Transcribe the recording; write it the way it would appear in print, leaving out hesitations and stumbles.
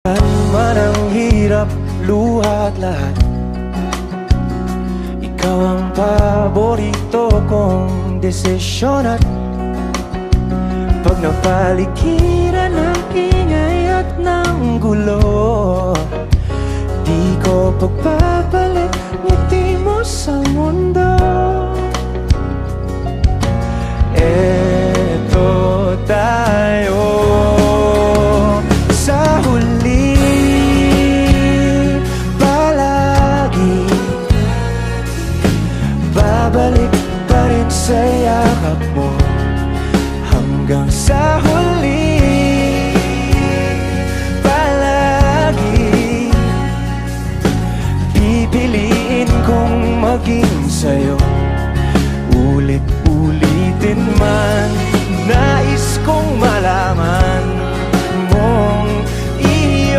Man ang hirap, luha at lahat, ikaw ang paborito kong desisyon. At pag napaligiran ng ingay at ng gulo, di ko pagbabalik ngiti mo sa mundo.